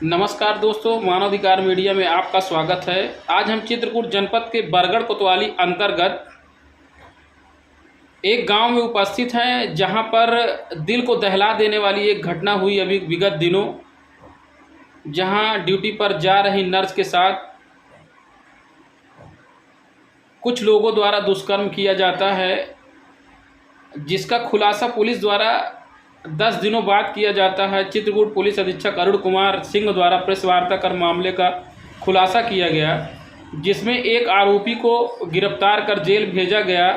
नमस्कार दोस्तों, मानवाधिकार मीडिया में आपका स्वागत है। आज हम चित्रकूट जनपद के बरगढ़ कोतवाली अंतर्गत एक गांव में उपस्थित हैं, जहां पर दिल को दहला देने वाली एक घटना हुई अभी विगत दिनों, जहां ड्यूटी पर जा रही नर्स के साथ कुछ लोगों द्वारा दुष्कर्म किया जाता है, जिसका खुलासा पुलिस द्वारा 10 दिनों बाद किया जाता है। चित्रकूट पुलिस अधीक्षक अरुण कुमार सिंह द्वारा प्रेस वार्ता कर मामले का खुलासा किया गया, जिसमें एक आरोपी को गिरफ्तार कर जेल भेजा गया।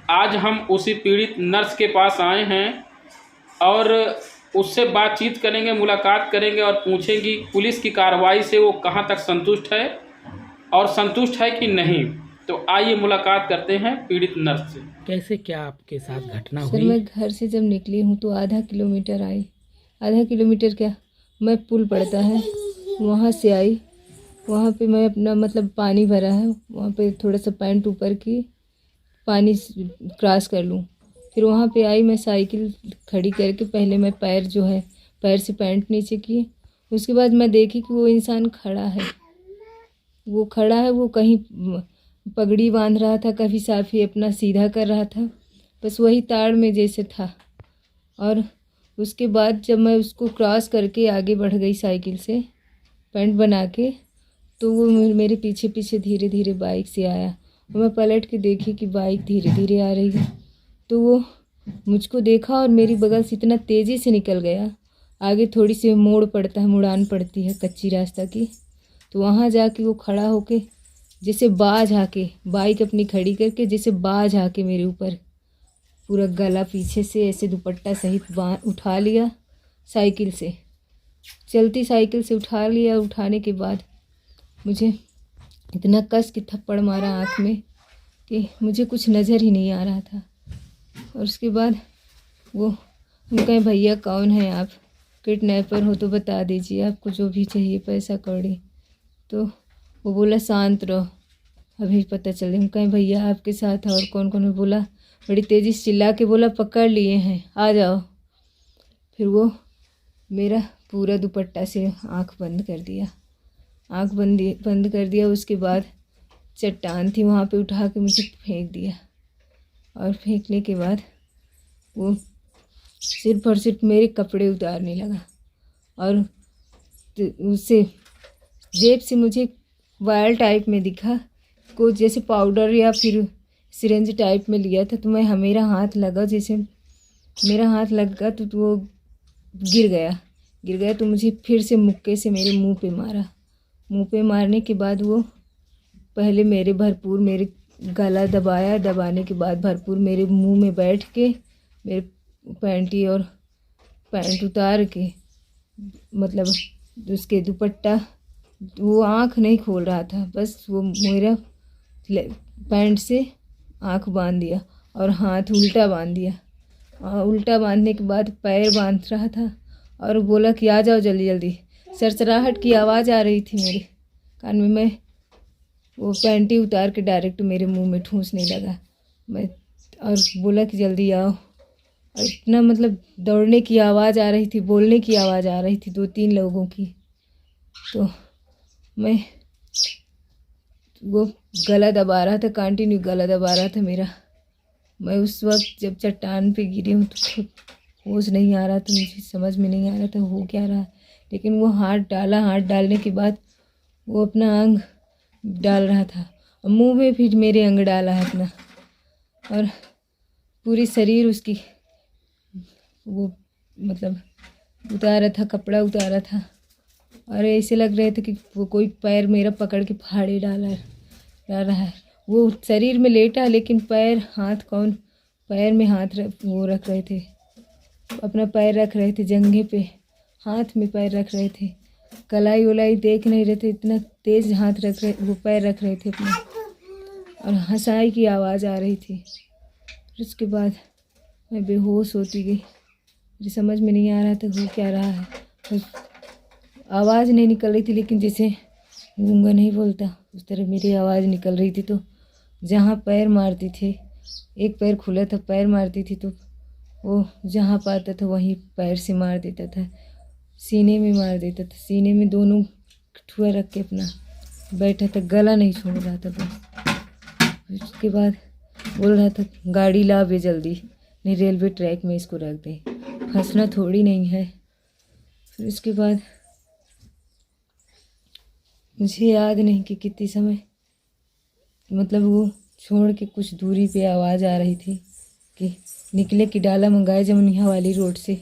आज हम उसी पीड़ित नर्स के पास आए हैं और उससे बातचीत करेंगे, मुलाकात करेंगे और पूछेंगे पुलिस की कार्रवाई से वो कहाँ तक संतुष्ट है और संतुष्ट है कि नहीं। तो आइए मुलाकात करते हैं पीड़ित नर्स से। कैसे क्या आपके साथ घटना सर, हुई? मैं घर से जब निकली हूँ तो आधा किलोमीटर आई। आधा किलोमीटर क्या, मैं पुल पड़ता है वहाँ से आई। वहाँ पे मैं अपना पानी भरा है, वहाँ पे थोड़ा सा पैंट ऊपर की पानी क्रॉस कर लूँ। फिर वहाँ पे आई, मैं साइकिल खड़ी करके पहले मैं पैर से पैंट नीचे की। उसके बाद मैं देखी कि वो इंसान खड़ा है। वो कहीं पगड़ी बांध रहा था, कभी साफी अपना सीधा कर रहा था, बस वही ताड़ में जैसे था। और उसके बाद जब मैं उसको क्रॉस करके आगे बढ़ गई साइकिल से पैंट बना के, तो वो मेरे पीछे पीछे धीरे धीरे बाइक से आया और मैं पलट के देखी कि बाइक धीरे धीरे आ रही है। तो वो मुझको देखा और मेरी बगल से इतना तेज़ी से निकल गया। आगे थोड़ी सी मोड़ पड़ता है, मुड़ान पड़ती है कच्ची रास्ता की, तो वहाँ जाके वो खड़ा होके जैसे बाज आके बाइक अपनी खड़ी करके जैसे बाज आके मेरे ऊपर पूरा गला पीछे से ऐसे दुपट्टा सहित उठा लिया। साइकिल से, चलती साइकिल से उठा लिया। उठाने के बाद मुझे इतना कस के थप्पड़ मारा आँख में कि मुझे कुछ नज़र ही नहीं आ रहा था। और उसके बाद हम कहें, भैया कौन है आप, किडनैपर हो तो बता दीजिए, आपको जो भी चाहिए पैसा कौड़ी। तो वो बोला शांत रहो, अभी पता चले। हम कहें, भैया आपके साथ और कौन कौन है? बोला, बड़ी तेज़ी से चिल्ला के बोला, पकड़ लिए हैं, आ जाओ। फिर वो मेरा पूरा दुपट्टा से आँख बंद कर दिया, बंद कर दिया। उसके बाद चट्टान थी, वहाँ पे उठा के मुझे फेंक दिया। और फेंकने के बाद वो सिर्फ और सिर्फ मेरे कपड़े उतारने लगा और उससे जेब से मुझे वायल टाइप में दिखा, को जैसे पाउडर या फिर सिरेंज टाइप में लिया था। तो मेरा हाथ लगा, जैसे मेरा हाथ लगा तो वो गिर गया। तो मुझे फिर से मुक्के से मेरे मुंह पे मारा। मुंह पे मारने के बाद वो पहले मेरे गला दबाया। दबाने के बाद भरपूर मेरे मुंह में बैठ के मेरे पैंटी और पैंट उतार के उसके दुपट्टा, वो आँख नहीं खोल रहा था, बस वो मेरा पैंट से आँख बांध दिया और हाथ उल्टा बांध दिया। उल्टा बांधने के बाद पैर बांध रहा था और बोला कि आ जाओ जल्दी जल्दी। सरसराहट की आवाज़ आ रही थी मेरे कान में। मैं वो पैंटी उतार के डायरेक्ट मेरे मुंह में ठूंसने लगा मैं, और बोला कि जल्दी आओ। और इतना दौड़ने की आवाज़ आ रही थी, बोलने की आवाज़ आ रही थी 2-3 लोगों की। तो मैं वो गला दबा रहा था, कंटिन्यू गला दबा रहा था मेरा। मैं उस वक्त जब चट्टान पे गिरी हूँ तो खुद होश नहीं आ रहा था, मुझे समझ में नहीं आ रहा था हो क्या रहा। लेकिन वो हाथ डाला, हाथ डालने के बाद वो अपना अंग डाल रहा था और मुंह में फिर मेरे अंग डाला है अपना, और पूरी शरीर उसकी वो उतारा था, कपड़ा उतारा था। और ऐसे लग रहे थे कि वो कोई पैर मेरा पकड़ के फाड़े डाल रहा है। वो शरीर में लेटा, लेकिन पैर में हाथ रख रहे थे, अपना पैर रख रहे थे जंघे पे, हाथ में पैर रख रहे थे। कलाई वलाई देख नहीं रहे थे, इतना तेज वो पैर रख रहे थे अपने। और हंसाई की आवाज़ आ रही थी। उसके बाद मैं बेहोश होती गई, मुझे समझ में नहीं आ रहा था हो क्या रहा है। आवाज़ नहीं निकल रही थी, लेकिन जैसे गूंगा नहीं बोलता उस तरह मेरी आवाज़ निकल रही थी। तो जहाँ पैर मारती थी, एक पैर खुला था, पैर मारती थी तो वो जहाँ पाता था वहीं पैर से मार देता था। सीने में मार देता था, सीने में दोनों ठुआ रख के अपना बैठा था, गला नहीं छोड़ रहा था बस। उसके बाद बोल रहा था गाड़ी ला बे जल्दी, नहीं रेलवे ट्रैक में इसको रख दे, फंसना थोड़ी नहीं है। फिर उसके बाद मुझे याद नहीं कि कितनी समय, मतलब वो छोड़ के कुछ दूरी पे आवाज़ आ रही थी कि निकले कि डाला मंगाए जमुनिया वाली रोड से,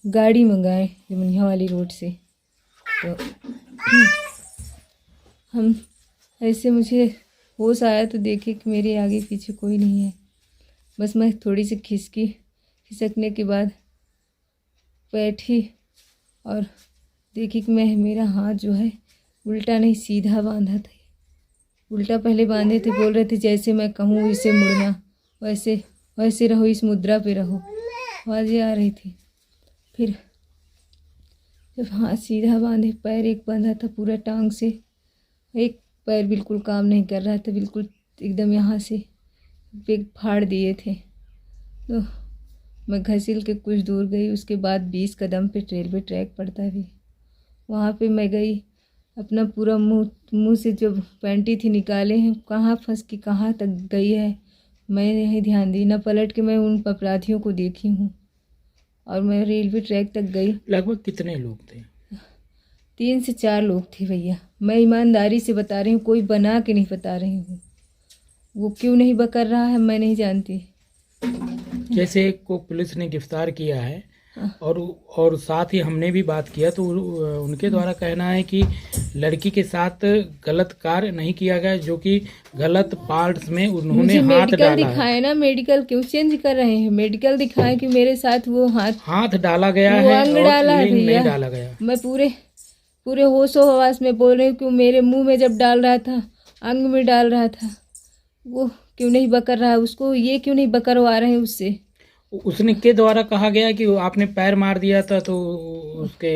गाड़ी मंगाए जमुनिया वाली रोड से। तो हम ऐसे, मुझे होश आया तो देखे कि मेरे आगे पीछे कोई नहीं है। बस मैं थोड़ी सी खिसकने के बाद बैठी और देखी कि मेरा हाथ जो है उल्टा नहीं सीधा बांधा था। उल्टा पहले बांधे थे, बोल रहे थे जैसे मैं कहूँ इसे मुड़ना, वैसे रहो, इस मुद्रा पे रहो, आवाज़ें आ रही थी। फिर जब हाथ सीधा बांधे, पैर एक बांधा था पूरा टांग से, एक पैर बिल्कुल काम नहीं कर रहा था, बिल्कुल एकदम यहाँ से पेट फाड़ दिए थे। तो मैं घसील के कुछ दूर गई, उसके बाद 20 कदम पे रेलवे ट्रैक पड़ता भी, वहाँ पे मैं गई, अपना पूरा मुंह से जो पैंटी थी निकाले हैं, कहाँ फंस के कहाँ तक गई है मैंने नहीं ध्यान दी, न पलट के मैं उन अपराधियों को देखी हूँ। और मैं रेलवे ट्रैक तक गई। लगभग कितने लोग थे? 3 से 4 लोग थे भैया, मैं ईमानदारी से बता रही हूँ, कोई बना के नहीं बता रही हूँ। वो क्यों नहीं बकर रहा है मैं नहीं जानती। जैसे एक को पुलिस ने गिरफ्तार किया है और साथ ही हमने भी बात किया तो उनके द्वारा कहना है कि लड़की के साथ गलत कार्य नहीं किया गया, जो कि गलत पार्ट्स में उन्होंने हाथ डाला दिखाए ना, मेडिकल क्यों चेंज कर रहे हैं? मेडिकल दिखाए कि मेरे साथ वो हाथ डाला गया है अंग डाला है नहीं भैया। डाला गया। मैं पूरे होशो हवास में बोल रही हूँ कि मेरे मुंह में जब डाल रहा था, अंग में डाल रहा था, वो क्यों नहीं बकर रहा है? उसको ये क्यों नहीं बकरवा रहे हैं उससे? उसने के द्वारा कहा गया कि आपने पैर मार दिया था, तो उसके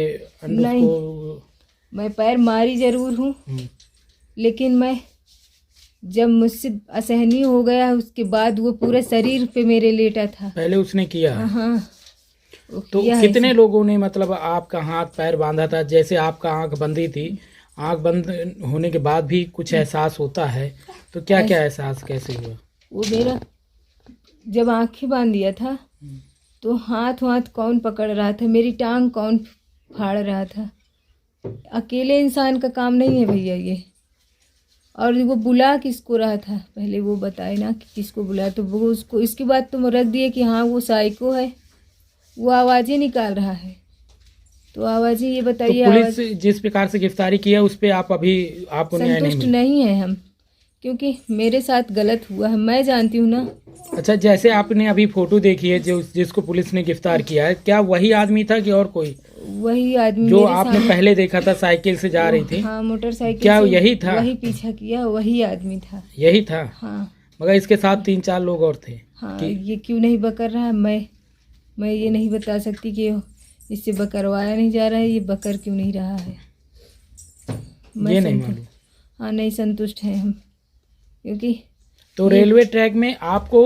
नहीं को... मैं पैर मारी जरूर हूँ, लेकिन मैं जब मुझसे असहनीय हो गया उसके बाद वो पूरे शरीर पे मेरे लेटा था। पहले उसने किया? हाँ। तो कितने लोगों ने मतलब आपका हाथ पैर बांधा था? जैसे आपका आंख बंदी थी, आंख बंद होने के बाद भी कुछ एहसास होता है, तो क्या क्या एहसास कैसे हुआ? वो मेरा जब आंखें बांध दिया था तो हाथ कौन पकड़ रहा था, मेरी टांग कौन फाड़ रहा था? अकेले इंसान का काम नहीं है भैया ये। और वो बुला किसको रहा था पहले वो बताए ना कि किसको बुलाया। तो वो उसको इसकी बात तुम रख दिए कि हाँ वो साइको है, वो आवाज़ें निकाल रहा है। तो आवाज़ें ये बताइए। तो पुलिस जिस प्रकार से गिरफ्तारी किया उस पर आपको न्याय संतुष्ट नहीं है हम, क्योंकि मेरे साथ गलत हुआ है, मैं जानती हूँ ना। अच्छा, जैसे आपने अभी फोटो देखी है जिसको पुलिस ने गिरफ्तार किया है, क्या वही आदमी था कि और कोई? वही आदमी जो आपने पहले देखा था, साइकिल से जा रही थी। हाँ, मोटरसाइकिल। क्या यही था? वही पीछा किया, वही आदमी था। यही था? हाँ। मगर इसके साथ 3-4 लोग और थे। हाँ, ये क्यों नहीं बकर रहा है मैं ये नहीं बता सकती कि इससे बकरवाया नहीं जा रहा है, ये बकर क्यों नहीं रहा है, ये नहीं मालूम। हाँ, नहीं संतुष्ट हैं हम, क्योंकि तो रेलवे ट्रैक में आपको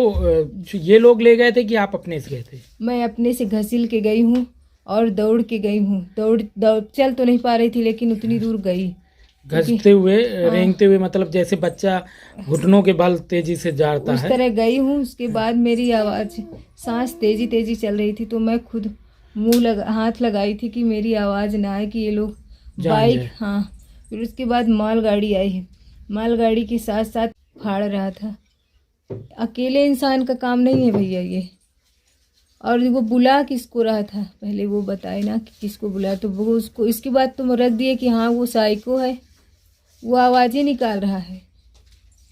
ये लोग ले गए थे कि आप अपने से गए थे? मैं अपने से घसील के गई हूँ और दौड़ के गई हूँ। दौड़ चल तो नहीं पा रही थी, लेकिन उतनी दूर गई घसते हुए, रेंगते हुए, मतलब जैसे बच्चा घुटनों के बल तेजी से जाता है, उस तरह गई हूँ। उसके बाद मेरी आवाज़, सांस तेजी चल रही थी, तो मैं खुद हाथ लगाई थी कि मेरी आवाज़ ना आए कि ये लोग बाइक। हाँ। फिर उसके बाद मालगाड़ी आई है, मालगाड़ी के साथ साथ फाड़ रहा था। अकेले इंसान का काम नहीं है भैया ये। और वो बुला किसको रहा था पहले वो बताए ना कि किसको बुलाया। तो वो उसको इसकी बात तुम रख दिए कि हाँ वो साइको है, वो आवाज़ें निकाल रहा है।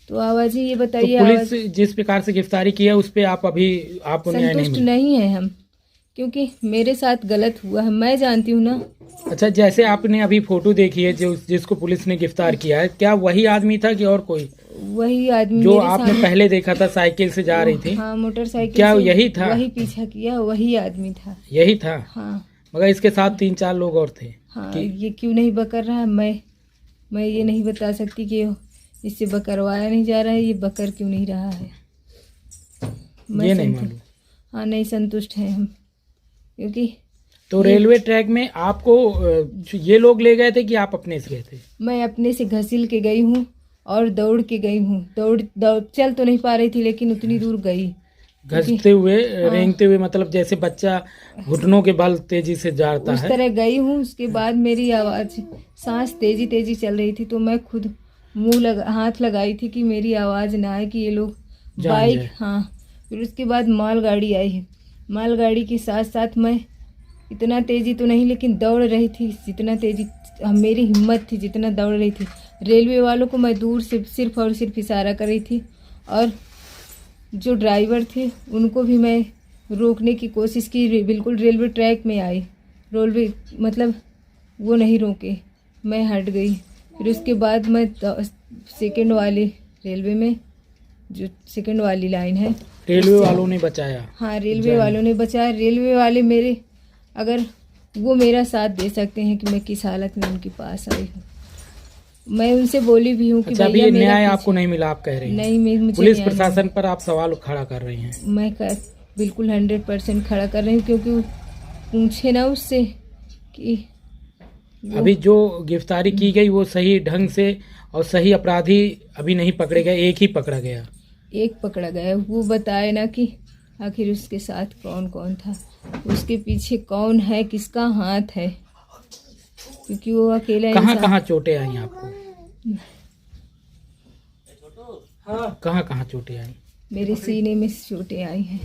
तो आवाज़ें ये बताइए। तो पुलिस जिस प्रकार से गिरफ्तारी किया उस पर आपको न्याय संतुष्ट नहीं है हम, क्योंकि मेरे साथ गलत हुआ है, मैं जानती हूँ ना। अच्छा, जैसे आपने अभी फोटो देखी है जिसको पुलिस ने गिरफ्तार किया है, क्या वही आदमी था कि और कोई? वही आदमी जो आपने पहले देखा था, साइकिल से जा रही थी। हाँ, मोटरसाइकिल। क्या यही था? वही पीछा किया, वही आदमी था। यही था? हाँ। मगर इसके साथ 3-4 लोग और थे। हाँ, ये क्यों नहीं बकर रहा है मैं ये नहीं बता सकती कि इससे बकरवाया नहीं जा रहा है, ये बकर क्यों नहीं रहा है, ये नहीं मालूम। हाँ, नहीं संतुष्ट हैं हम, क्योंकि तो रेलवे ट्रैक में आपको ये लोग ले गए थे कि आप अपने से गए थे? मैं अपने से घसील के गई हूँ और दौड़ के गई हूँ। दौड़ चल तो नहीं पा रही थी, लेकिन उतनी दूर गई। घसते हुए, रेंगते हुए, मतलब जैसे बच्चा घुटनों के बल तेजी से जाता उस है। तरह गई हूँ। उसके बाद मेरी आवाज़, सांस तेजी तेजी चल रही थी, तो मैं खुद हाथ लगाई थी कि मेरी आवाज़ ना आए, कि ये लोग जान बाइक। जाए। हाँ, फिर उसके बाद मालगाड़ी आई है। मालगाड़ी के साथ साथ मैं इतना तेजी तो नहीं, लेकिन दौड़ रही थी जितना तेजी मेरी हिम्मत थी, जितना दौड़ रही थी। रेलवे वालों को मैं दूर से सिर्फ और सिर्फ इशारा कर रही थी, और जो ड्राइवर थे उनको भी मैं रोकने की कोशिश की। बिल्कुल रेलवे ट्रैक में आई, रेलवे मतलब वो नहीं रोके, मैं हट गई। फिर उसके बाद मैं सेकंड वाले रेलवे में, जो सेकंड वाली लाइन है, रेलवे वालों ने बचाया। हाँ, रेलवे वालों ने बचाया। रेलवे वाले मेरे, अगर वो मेरा साथ दे सकते हैं कि मैं किस हालत में उनके पास आई हूँ। मैं उनसे बोली भी हूँ कि अच्छा, अभी भैया ये मेरा न्याय कुछ आपको नहीं मिला, आप कह रही हैं? नहीं, मुझे पुलिस न्याय नहीं प्रशासन पर आप सवाल खड़ा कर रही हैं? मैं बिल्कुल 100% खड़ा कर रही हूँ, क्योंकि वो पूछे ना उससे कि अभी जो गिरफ्तारी की गई वो सही ढंग से और सही अपराधी अभी नहीं पकड़े गए, एक ही पकड़ा गया। एक पकड़ा गया, वो बताए ना कि आखिर उसके साथ कौन कौन था, उसके पीछे कौन है, किसका हाथ है, क्योंकि वो अकेला कहाँ इंसान। कहाँ चोटें आई आपको? कहाँ कहाँ चोटें आई? मेरे सीने में चोटें आई हैं,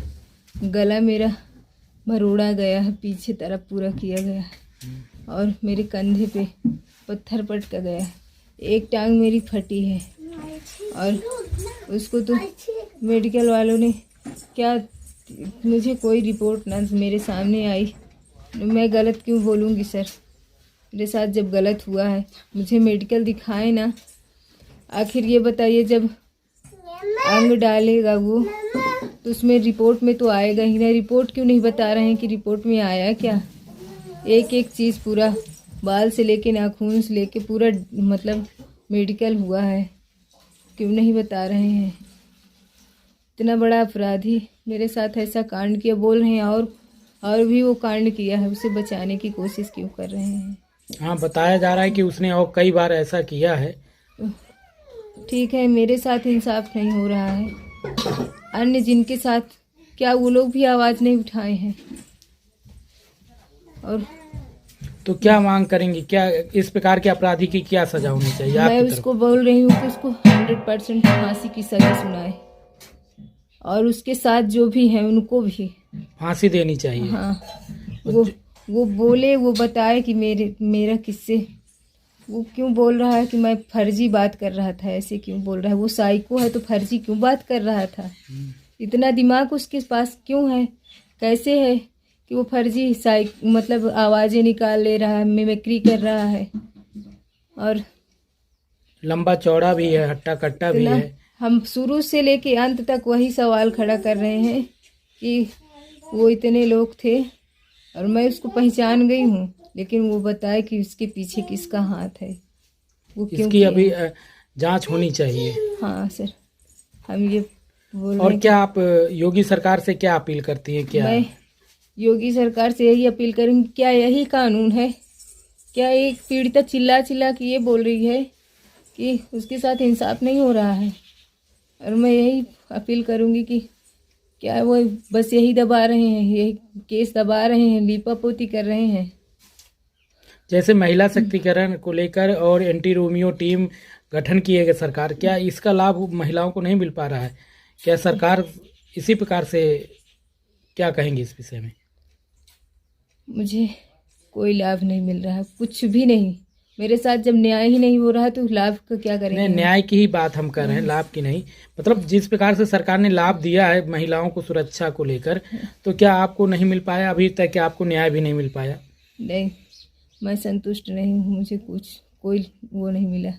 गला मेरा मरोड़ा गया है, पीछे तरफ पूरा किया गया है, और मेरे कंधे पे पत्थर पटका गया है। एक टांग मेरी फटी है, और उसको तो मेडिकल वालों ने क्या, मुझे कोई रिपोर्ट ना मेरे सामने आई। मैं गलत क्यों बोलूँगी सर? मेरे साथ जब गलत हुआ है, मुझे मेडिकल दिखाए ना। आखिर ये बताइए, जब अंग डालेगा वो, तो उसमें रिपोर्ट में तो आएगा ही ना। रिपोर्ट क्यों नहीं बता रहे हैं कि रिपोर्ट में आया क्या? एक एक चीज़ पूरा, बाल से लेके नाखून से लेके पूरा, मतलब मेडिकल हुआ है, क्यों नहीं बता रहे हैं? इतना बड़ा अपराधी मेरे साथ ऐसा कांड किया, बोल रहे हैं और भी वो कांड किया है, उसे बचाने की कोशिश क्यों कर रहे हैं? हाँ, बताया जा रहा है कि उसने और कई बार ऐसा किया है। ठीक है, मेरे साथ इंसाफ नहीं हो रहा है। अन्य जिनके साथ, क्या वो लोग भी आवाज़ नहीं उठाए हैं? और तो क्या मांग करेंगी? क्या इस प्रकार के अपराधी की क्या सजा होनी चाहिए मैं आपकी तरफ? उसको बोल रही हूँ कि उसको 100% फांसी की सजा सुनाए, और उसके साथ जो भी हैं उनको भी फांसी देनी चाहिए। हाँ, वो बोले, वो बताए कि मेरा किससे, वो क्यों बोल रहा है कि मैं फर्जी बात कर रहा था, ऐसे क्यों बोल रहा है? वो साइको है तो फर्जी क्यों बात कर रहा था? इतना दिमाग उसके पास क्यों है? कैसे है कि वो फर्जी मतलब आवाज़ें निकाल ले रहा है, मिमिक्री कर रहा है, और लंबा चौड़ा भी है, हट्टा कट्टा भी है। हम शुरू से लेके अंत तक वही सवाल खड़ा कर रहे हैं कि वो इतने लोग थे, और मैं उसको पहचान गई हूँ, लेकिन वो बताए कि उसके पीछे किसका हाथ है, वो क्यों इसकी किया? अभी जांच होनी चाहिए। हाँ सर, हम ये बोल रहे और हैं। क्या आप योगी सरकार से क्या अपील करती हैं? क्या मैं योगी सरकार से यही अपील करूँगी, क्या यही कानून है? क्या एक पीड़िता चिल्ला चिल्ला के ये बोल रही है कि उसके साथ इंसाफ नहीं हो रहा है? और मैं यही अपील करूँगी कि क्या वो बस यही दबा रहे हैं, यही केस दबा रहे हैं, लीपापोती कर रहे हैं। जैसे महिला शक्तिकरण को लेकर और एंटी रोमियो टीम गठन किए गए सरकार, क्या इसका लाभ महिलाओं को नहीं मिल पा रहा है? क्या सरकार इसी प्रकार से, क्या कहेंगे इस विषय में? मुझे कोई लाभ नहीं मिल रहा है, कुछ भी नहीं। मेरे साथ जब न्याय ही नहीं हो रहा है तो लाभ का क्या करेंगे? नहीं, न्याय की ही बात हम कर रहे हैं, लाभ की नहीं। मतलब जिस प्रकार से सरकार ने लाभ दिया है महिलाओं को सुरक्षा को लेकर, तो क्या आपको नहीं मिल पाया अभी तक? क्या आपको न्याय भी नहीं मिल पाया? नहीं, मैं संतुष्ट नहीं हूँ, मुझे कोई वो नहीं मिला।